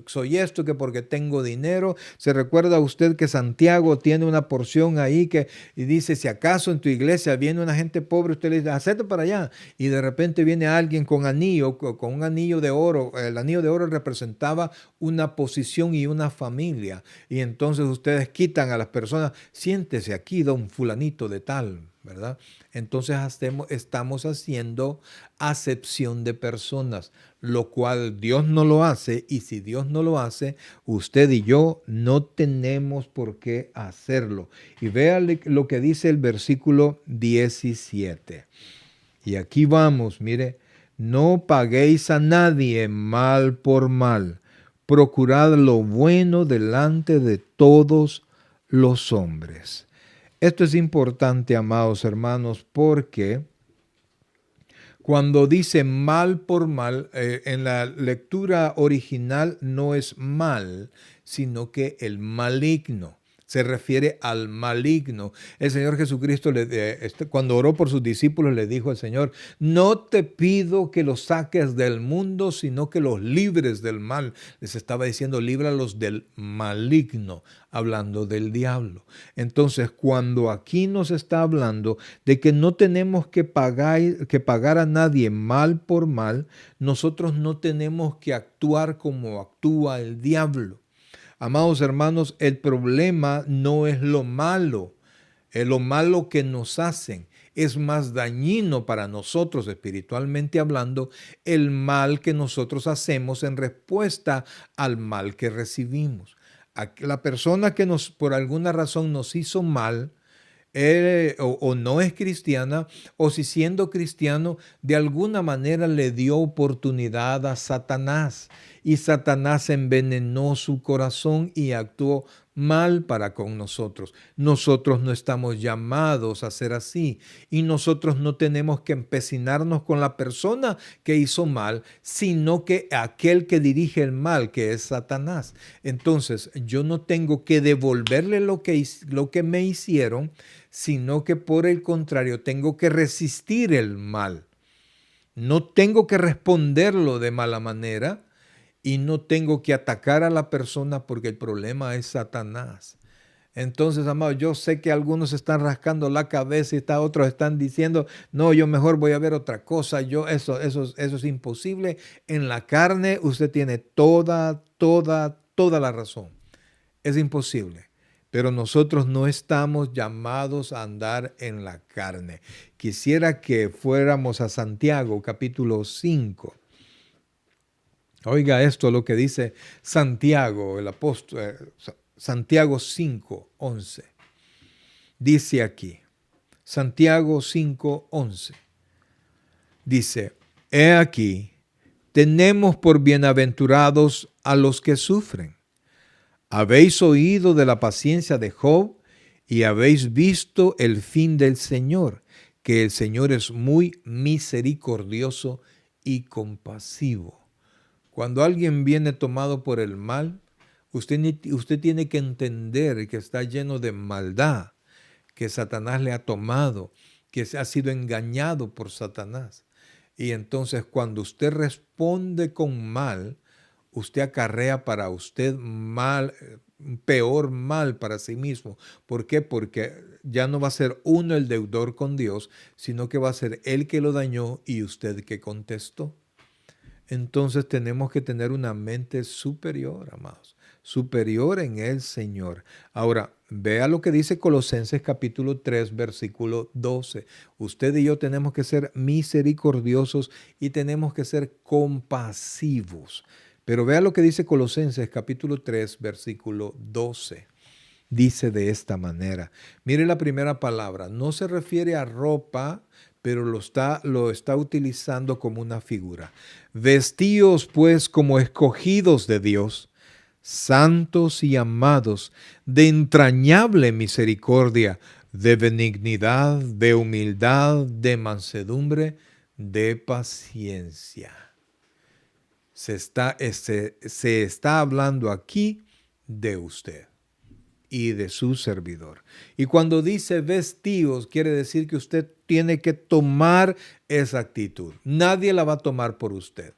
soy esto, que porque tengo dinero. ¿Se recuerda usted que Santiago tiene una porción ahí y dice, si acaso en tu iglesia viene una gente pobre, usted le dice, hacete para allá? Y de repente viene alguien con un anillo de oro. El anillo de oro representaba una posición y una familia. Y entonces ustedes quitan a las personas, siéntese aquí, don fulanito de tal, ¿verdad? Entonces estamos haciendo acepción de personas, lo cual Dios no lo hace, y si Dios no lo hace, usted y yo no tenemos por qué hacerlo. Y vea lo que dice el versículo 17. Y aquí vamos, mire, no paguéis a nadie mal por mal, procurad lo bueno delante de todos los hombres. Esto es importante, amados hermanos, porque cuando dice mal por mal, en la lectura original no es mal, sino que el maligno. Se refiere al maligno. El Señor Jesucristo, cuando oró por sus discípulos, le dijo al Señor: no te pido que los saques del mundo, sino que los libres del mal. Les estaba diciendo: líbralos del maligno, hablando del diablo. Entonces, cuando aquí nos está hablando de que no tenemos que pagar a nadie mal por mal, nosotros no tenemos que actuar como actúa el diablo. Amados hermanos, el problema no es lo malo que nos hacen. Es más dañino para nosotros, espiritualmente hablando, el mal que nosotros hacemos en respuesta al mal que recibimos. La persona que por alguna razón nos hizo mal, o no es cristiana, o si siendo cristiano, de alguna manera le dio oportunidad a Satanás, y Satanás envenenó su corazón y actuó mal para con nosotros. Nosotros no estamos llamados a ser así, y nosotros no tenemos que empecinarnos con la persona que hizo mal, sino que aquel que dirige el mal, que es Satanás. Entonces, yo no tengo que devolverle lo que me hicieron, sino que por el contrario tengo que resistir el mal. No tengo que responderlo de mala manera y no tengo que atacar a la persona, porque el problema es Satanás. Entonces, amados, yo sé que algunos están rascando la cabeza y otros están diciendo: no, yo mejor voy a ver otra cosa. Eso es imposible. En la carne usted tiene toda la razón. Es imposible. Pero nosotros no estamos llamados a andar en la carne. Quisiera que fuéramos a Santiago, capítulo 5. Oiga esto, lo que dice Santiago, el apóstol, Santiago 5:11. Dice aquí, Santiago 5:11. Dice: he aquí, tenemos por bienaventurados a los que sufren. Habéis oído de la paciencia de Job y habéis visto el fin del Señor, que el Señor es muy misericordioso y compasivo. Cuando alguien viene tomado por el mal, usted tiene que entender que está lleno de maldad, que Satanás le ha tomado, que ha sido engañado por Satanás. Y entonces, cuando usted responde con mal, usted acarrea para usted mal, peor mal para sí mismo. ¿Por qué? Porque ya no va a ser uno el deudor con Dios, sino que va a ser él que lo dañó y usted que contestó. Entonces tenemos que tener una mente superior, amados, superior en el Señor. Ahora, vea lo que dice Colosenses capítulo 3, versículo 12. Usted y yo tenemos que ser misericordiosos y tenemos que ser compasivos. Pero vea lo que dice Colosenses capítulo 3, versículo 12. Dice de esta manera. Mire la primera palabra. No se refiere a ropa, pero lo está utilizando como una figura. Vestíos pues como escogidos de Dios, santos y amados, de entrañable misericordia, de benignidad, de humildad, de mansedumbre, de paciencia. Se está hablando aquí de usted y de su servidor. Y cuando dice vestíos, quiere decir que usted tiene que tomar esa actitud. Nadie la va a tomar por usted.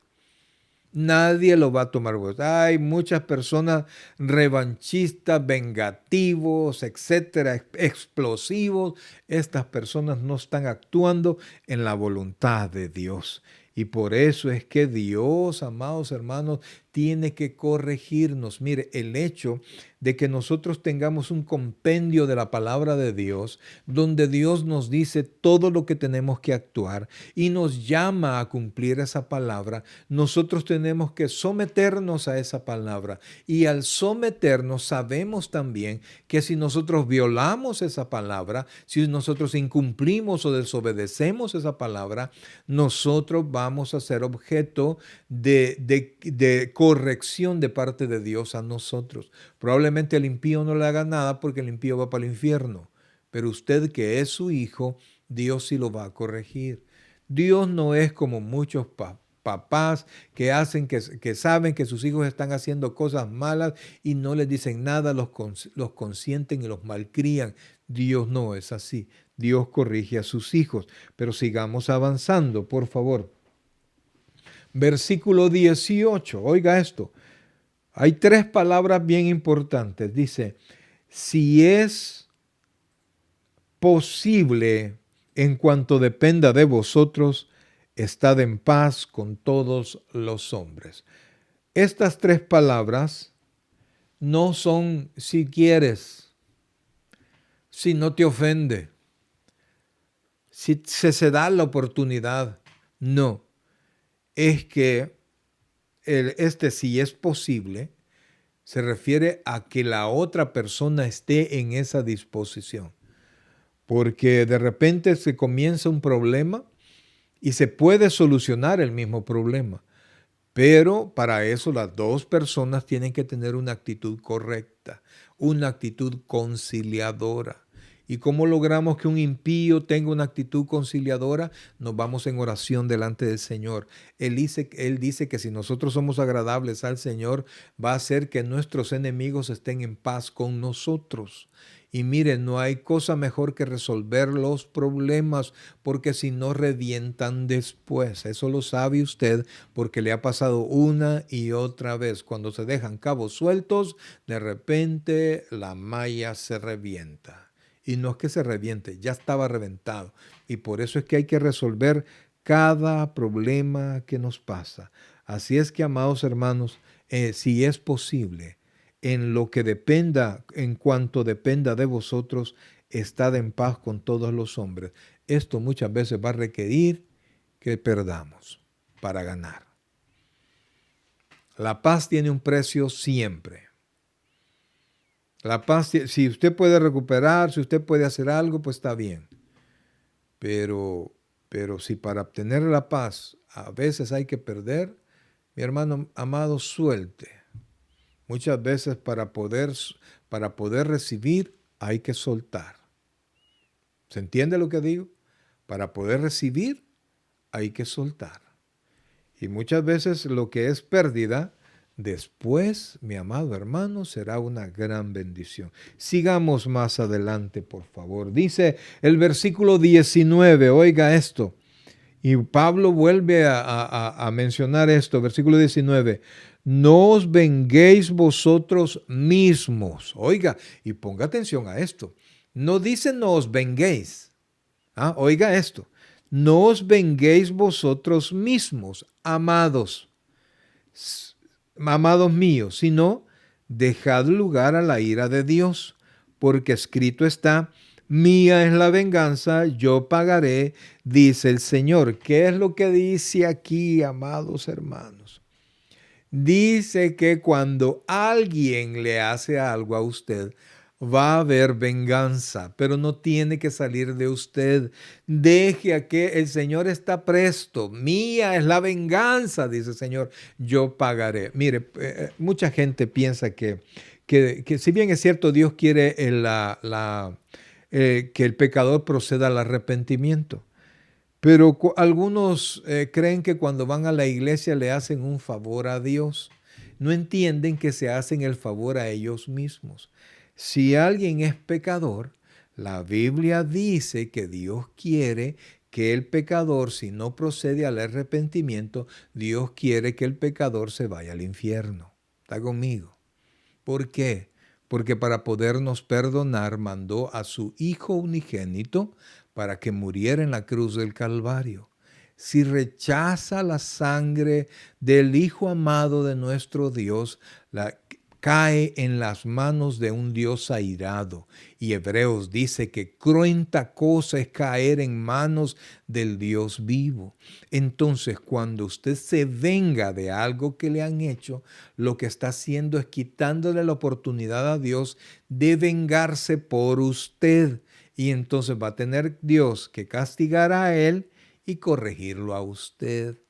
Nadie lo va a tomar por usted. Hay muchas personas revanchistas, vengativos, etcétera, explosivos. Estas personas no están actuando en la voluntad de Dios. Y por eso es que Dios, amados hermanos, tiene que corregirnos. Mire, el hecho de que nosotros tengamos un compendio de la palabra de Dios, donde Dios nos dice todo lo que tenemos que actuar y nos llama a cumplir esa palabra, nosotros tenemos que someternos a esa palabra. Y al someternos sabemos también que si nosotros violamos esa palabra, si nosotros incumplimos o desobedecemos esa palabra, nosotros vamos a ser objeto de corrección de parte de Dios a nosotros. Probablemente el impío no le haga nada porque el impío va para el infierno, pero usted que es su hijo, Dios sí lo va a corregir. Dios no es como muchos papás que hacen, que saben que sus hijos están haciendo cosas malas y no les dicen nada, los consienten y los malcrían. Dios no es así. Dios corrige a sus hijos. Pero sigamos avanzando, por favor. Versículo 18. Oiga esto. Hay tres palabras bien importantes. Dice, si es posible, en cuanto dependa de vosotros, estad en paz con todos los hombres. Estas tres palabras no son si quieres, si no te ofende, si se da la oportunidad. No, es que si es posible, se refiere a que la otra persona esté en esa disposición. Porque de repente se comienza un problema y se puede solucionar el mismo problema. Pero para eso las dos personas tienen que tener una actitud correcta, una actitud conciliadora. ¿Y cómo logramos que un impío tenga una actitud conciliadora? Nos vamos en oración delante del Señor. Él dice que si nosotros somos agradables al Señor, va a hacer que nuestros enemigos estén en paz con nosotros. Y miren, no hay cosa mejor que resolver los problemas, porque si no revientan después. Eso lo sabe usted porque le ha pasado una y otra vez. Cuando se dejan cabos sueltos, de repente la malla se revienta. Y no es que se reviente, ya estaba reventado. Y por eso es que hay que resolver cada problema que nos pasa. Así es que, amados hermanos, si es posible, en lo que dependa, en cuanto dependa de vosotros, estad en paz con todos los hombres. Esto muchas veces va a requerir que perdamos para ganar. La paz tiene un precio siempre. La paz, si usted puede recuperar, si usted puede hacer algo, pues está bien. Pero si para obtener la paz a veces hay que perder, mi hermano amado, suelte. Muchas veces para poder recibir hay que soltar. ¿Se entiende lo que digo? Para poder recibir hay que soltar. Y muchas veces lo que es pérdida, después, mi amado hermano, será una gran bendición. Sigamos más adelante, por favor. Dice el versículo 19, oiga esto. Y Pablo vuelve a mencionar esto, versículo 19. No os venguéis vosotros mismos. Oiga, y ponga atención a esto. No dice no os venguéis. Oiga esto. No os venguéis vosotros mismos, amados míos, sino dejad lugar a la ira de Dios, porque escrito está, mía es la venganza, yo pagaré, dice el Señor. ¿Qué es lo que dice aquí, amados hermanos? Dice que cuando alguien le hace algo a usted, va a haber venganza, pero no tiene que salir de usted. Deje a que el Señor está presto. Mía es la venganza, dice el Señor, yo pagaré. Mire, mucha gente piensa que si bien es cierto, Dios quiere que el pecador proceda al arrepentimiento. Pero algunos creen que cuando van a la iglesia le hacen un favor a Dios. No entienden que se hacen el favor a ellos mismos. Si alguien es pecador, la Biblia dice que Dios quiere que el pecador, si no procede al arrepentimiento, Dios quiere que el pecador se vaya al infierno. ¿Está conmigo? ¿Por qué? Porque para podernos perdonar mandó a su Hijo unigénito para que muriera en la cruz del Calvario. Si rechaza la sangre del Hijo amado de nuestro Dios, cae en las manos de un Dios airado. Y Hebreos dice que cruenta cosa es caer en manos del Dios vivo. Entonces, cuando usted se venga de algo que le han hecho, lo que está haciendo es quitándole la oportunidad a Dios de vengarse por usted. Y entonces va a tener Dios que castigar a él y corregirlo a usted.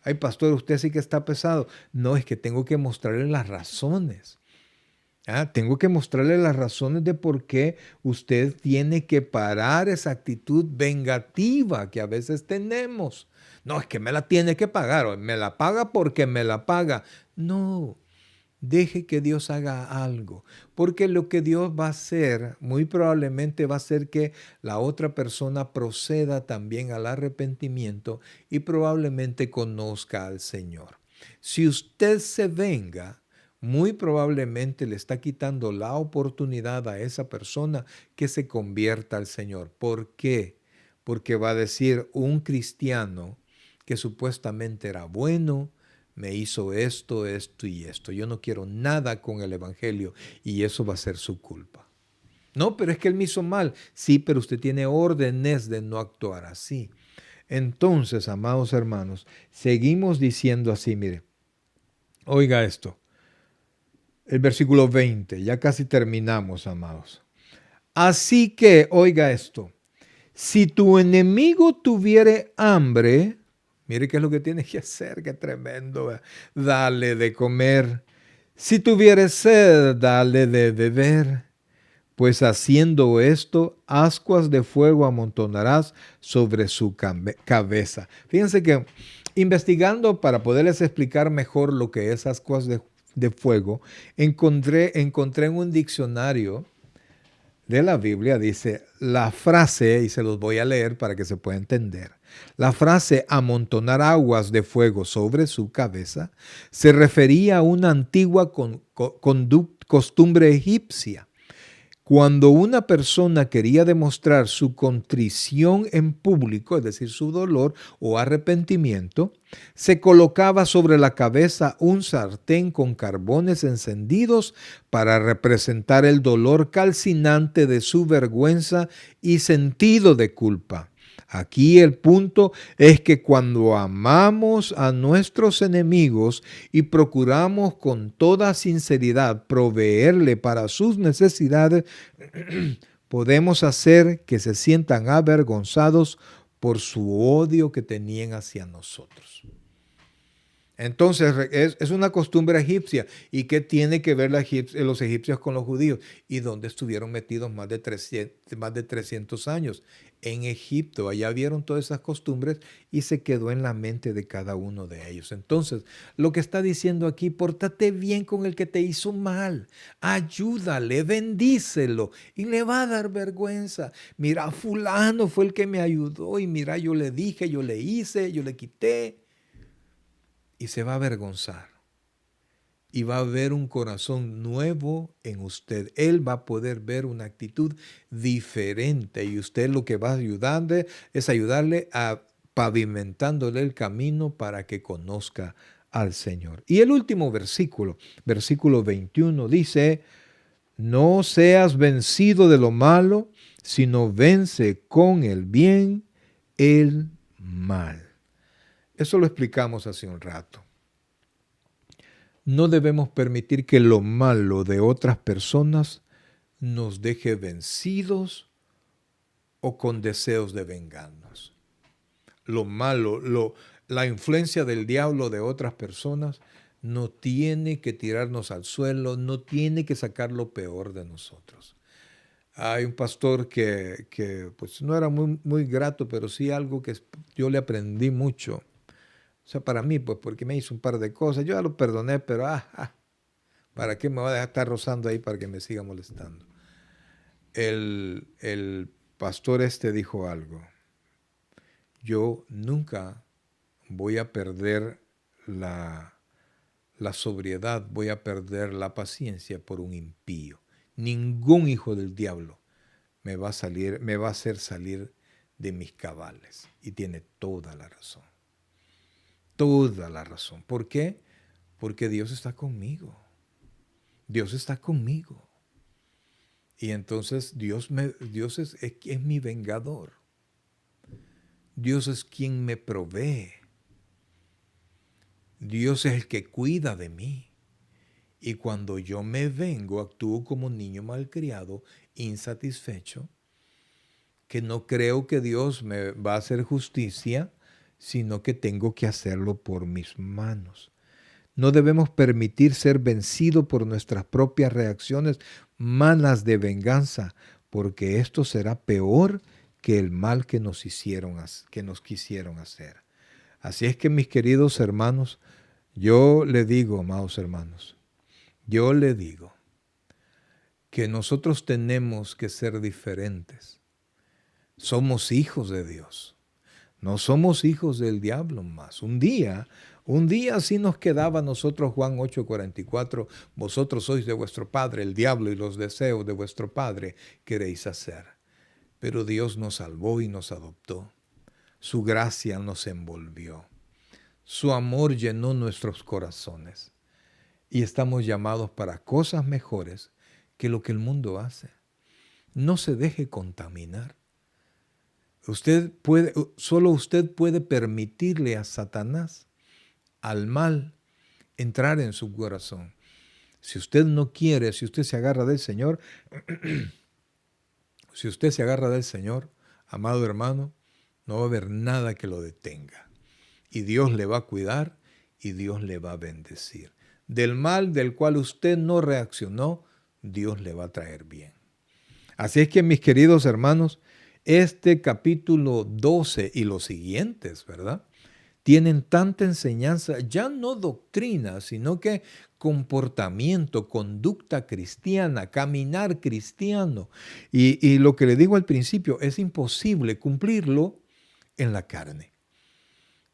Ay, pastor, usted sí que está pesado. No, es que tengo que mostrarle las razones. Tengo que mostrarle las razones de por qué usted tiene que parar esa actitud vengativa que a veces tenemos. No, es que me la tiene que pagar, o me la paga porque me la paga. No, deje que Dios haga algo, porque lo que Dios va a hacer, muy probablemente va a ser que la otra persona proceda también al arrepentimiento y probablemente conozca al Señor. Si usted se venga, muy probablemente le está quitando la oportunidad a esa persona que se convierta al Señor. ¿Por qué? Porque va a decir un cristiano que supuestamente era bueno, me hizo esto, esto y esto. Yo no quiero nada con el Evangelio y eso va a ser su culpa. No, pero es que él me hizo mal. Sí, pero usted tiene órdenes de no actuar así. Entonces, amados hermanos, seguimos diciendo así, mire, oiga esto, el versículo 20, ya casi terminamos, amados. Así que, oiga esto, si tu enemigo tuviere hambre, mire qué es lo que tienes que hacer, qué tremendo, dale de comer. Si tuviere sed, dale de beber. Pues haciendo esto, ascuas de fuego amontonarás sobre su cabeza. Fíjense que investigando para poderles explicar mejor lo que es ascuas de fuego, encontré en un diccionario de la Biblia, dice la frase, y se los voy a leer para que se pueda entender. La frase amontonar aguas de fuego sobre su cabeza se refería a una antigua costumbre egipcia. Cuando una persona quería demostrar su contrición en público, es decir, su dolor o arrepentimiento, se colocaba sobre la cabeza un sartén con carbones encendidos para representar el dolor calcinante de su vergüenza y sentido de culpa. Aquí el punto es que cuando amamos a nuestros enemigos y procuramos con toda sinceridad proveerle para sus necesidades, podemos hacer que se sientan avergonzados por su odio que tenían hacia nosotros. Entonces es una costumbre egipcia. ¿Y qué tiene que ver los egipcios con los judíos? ¿Y dónde estuvieron metidos más de 300 años? En Egipto. Allá vieron todas esas costumbres y se quedó en la mente de cada uno de ellos. Entonces, lo que está diciendo aquí, pórtate bien con el que te hizo mal. Ayúdale, bendícelo y le va a dar vergüenza. Mira, fulano fue el que me ayudó y mira, yo le dije, yo le hice, yo le quité. Y se va a avergonzar. Y va a ver un corazón nuevo en usted. Él va a poder ver una actitud diferente. Y usted lo que va a ayudarle es ayudarle a pavimentándole el camino para que conozca al Señor. Y el último versículo, versículo 21, dice, no seas vencido de lo malo, sino vence con el bien el mal. Eso lo explicamos hace un rato. No debemos permitir que lo malo de otras personas nos deje vencidos o con deseos de vengarnos. Lo malo, la influencia del diablo de otras personas no tiene que tirarnos al suelo, no tiene que sacar lo peor de nosotros. Hay un pastor que pues no era muy grato, pero sí algo que yo le aprendí mucho. O sea, para mí, pues porque me hizo un par de cosas, yo ya lo perdoné, pero ¿para qué me va a dejar estar rozando ahí para que me siga molestando? El pastor dijo algo. Yo nunca voy a perder la sobriedad, voy a perder la paciencia por un impío. Ningún hijo del diablo me va a hacer salir de mis cabales. Y tiene toda la razón. Toda la razón. ¿Por qué? Porque Dios está conmigo. Dios está conmigo. Y entonces Dios es mi vengador. Dios es quien me provee. Dios es el que cuida de mí. Y cuando yo me vengo, actúo como niño malcriado, insatisfecho, que no creo que Dios me va a hacer justicia, sino que tengo que hacerlo por mis manos. No debemos permitir ser vencidos por nuestras propias reacciones malas de venganza, porque esto será peor que el mal que nos quisieron hacer. Así es que, mis queridos hermanos, yo le digo, amados hermanos, yo le digo que nosotros tenemos que ser diferentes. Somos hijos de Dios. No somos hijos del diablo más. Un día sí nos quedaba a nosotros Juan 8:44, vosotros sois de vuestro padre el diablo y los deseos de vuestro padre queréis hacer. Pero Dios nos salvó y nos adoptó. Su gracia nos envolvió. Su amor llenó nuestros corazones. Y estamos llamados para cosas mejores que lo que el mundo hace. No se deje contaminar. Solo usted puede permitirle a Satanás, al mal, entrar en su corazón. Si usted no quiere, si usted se agarra del Señor, si usted se agarra del Señor, amado hermano, no va a haber nada que lo detenga. Y Dios le va a cuidar y Dios le va a bendecir. Del mal del cual usted no reaccionó, Dios le va a traer bien. Así es que, mis queridos hermanos, este capítulo 12 y los siguientes, ¿verdad?, tienen tanta enseñanza, ya no doctrina, sino que comportamiento, conducta cristiana, caminar cristiano. Y lo que le digo al principio, es imposible cumplirlo en la carne.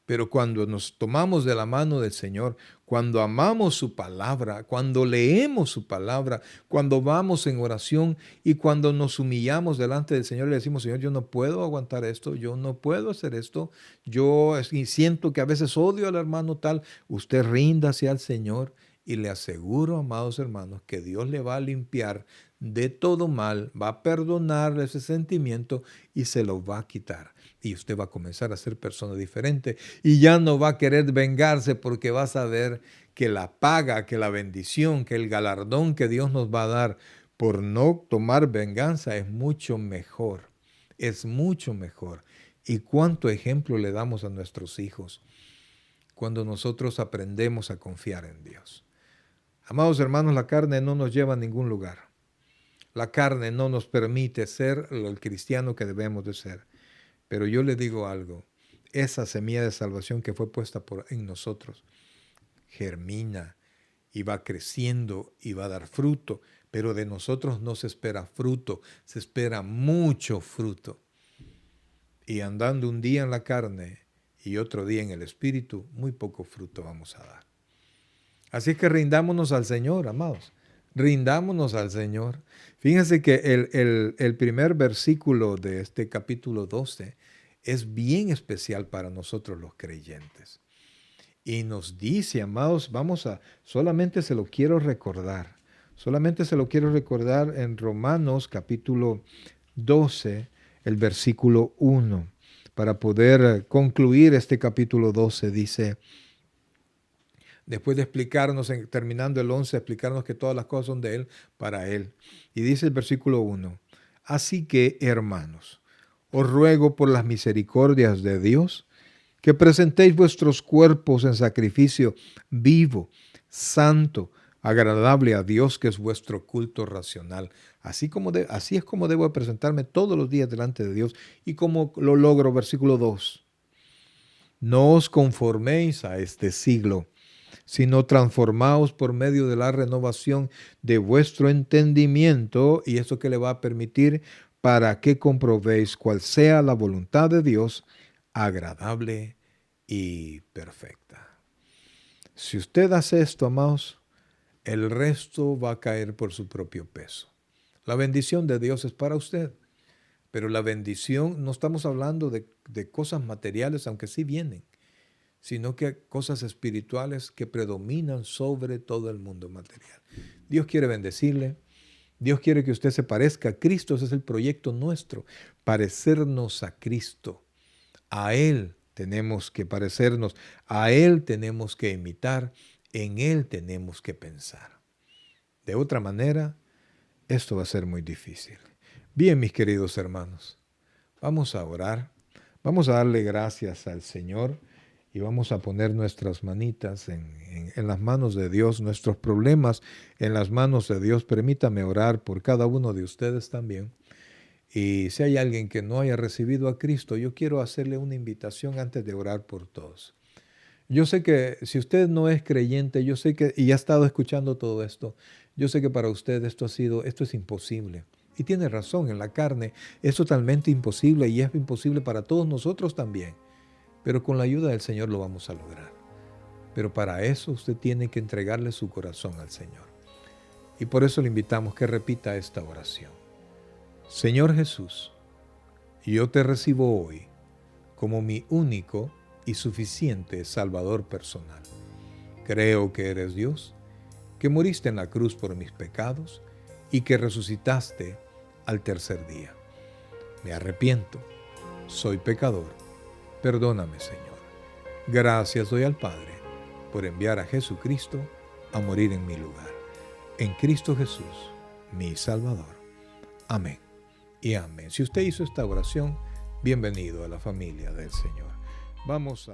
Pero cuando nos tomamos de la mano del Señor, cuando amamos su palabra, cuando leemos su palabra, cuando vamos en oración y cuando nos humillamos delante del Señor y le decimos, Señor, yo no puedo aguantar esto, yo no puedo hacer esto, yo siento que a veces odio al hermano tal, usted ríndase al Señor y le aseguro, amados hermanos, que Dios le va a limpiar de todo mal, va a perdonarle ese sentimiento y se lo va a quitar. Y usted va a comenzar a ser persona diferente y ya no va a querer vengarse porque va a saber que la paga, que la bendición, que el galardón que Dios nos va a dar por no tomar venganza es mucho mejor. Es mucho mejor. ¿Y cuánto ejemplo le damos a nuestros hijos cuando nosotros aprendemos a confiar en Dios? Amados hermanos, la carne no nos lleva a ningún lugar. La carne no nos permite ser el cristiano que debemos de ser. Pero yo le digo algo, esa semilla de salvación que fue puesta en nosotros germina y va creciendo y va a dar fruto, pero de nosotros no se espera fruto, se espera mucho fruto. Y andando un día en la carne y otro día en el espíritu, muy poco fruto vamos a dar. Así es que rindámonos al Señor, amados. Rindámonos al Señor. Fíjense que el primer versículo de este capítulo 12 es bien especial para nosotros los creyentes. Y nos dice, amados, solamente se lo quiero recordar. Solamente se lo quiero recordar en Romanos capítulo 12, el versículo 1. Para poder concluir este capítulo 12, dice, después de explicarnos, terminando el 11, explicarnos que todas las cosas son de Él, para Él. Y dice el versículo 1, así que, hermanos, os ruego por las misericordias de Dios, que presentéis vuestros cuerpos en sacrificio vivo, santo, agradable a Dios, que es vuestro culto racional. Así es como debo presentarme todos los días delante de Dios. Y como lo logro, versículo 2, no os conforméis a este siglo, sino transformaos por medio de la renovación de vuestro entendimiento, y eso que le va a permitir para que comprobéis cuál sea la voluntad de Dios, agradable y perfecta. Si usted hace esto, amados, el resto va a caer por su propio peso. La bendición de Dios es para usted, pero la bendición, no estamos hablando de cosas materiales, aunque sí vienen, sino que cosas espirituales que predominan sobre todo el mundo material. Dios quiere bendecirle. Dios quiere que usted se parezca a Cristo. Ese es el proyecto nuestro, parecernos a Cristo. A Él tenemos que parecernos, a Él tenemos que imitar, en Él tenemos que pensar. De otra manera, esto va a ser muy difícil. Bien, mis queridos hermanos, vamos a orar, vamos a darle gracias al Señor y vamos a poner nuestras manitas en las manos de Dios, nuestros problemas en las manos de Dios. Permítame orar por cada uno de ustedes también. Y si hay alguien que no haya recibido a Cristo, yo quiero hacerle una invitación antes de orar por todos. Yo sé que si usted no es creyente, yo sé que, y ha estado escuchando todo esto, yo sé que para usted esto es imposible. Y tiene razón, en la carne es totalmente imposible y es imposible para todos nosotros también. Pero con la ayuda del Señor lo vamos a lograr. Pero para eso usted tiene que entregarle su corazón al Señor. Y por eso le invitamos que repita esta oración. Señor Jesús, yo te recibo hoy como mi único y suficiente Salvador personal. Creo que eres Dios, que moriste en la cruz por mis pecados y que resucitaste al tercer día. Me arrepiento, soy pecador. Perdóname, Señor. Gracias doy al Padre por enviar a Jesucristo a morir en mi lugar. En Cristo Jesús, mi Salvador. Amén y amén. Si usted hizo esta oración, bienvenido a la familia del Señor. Vamos a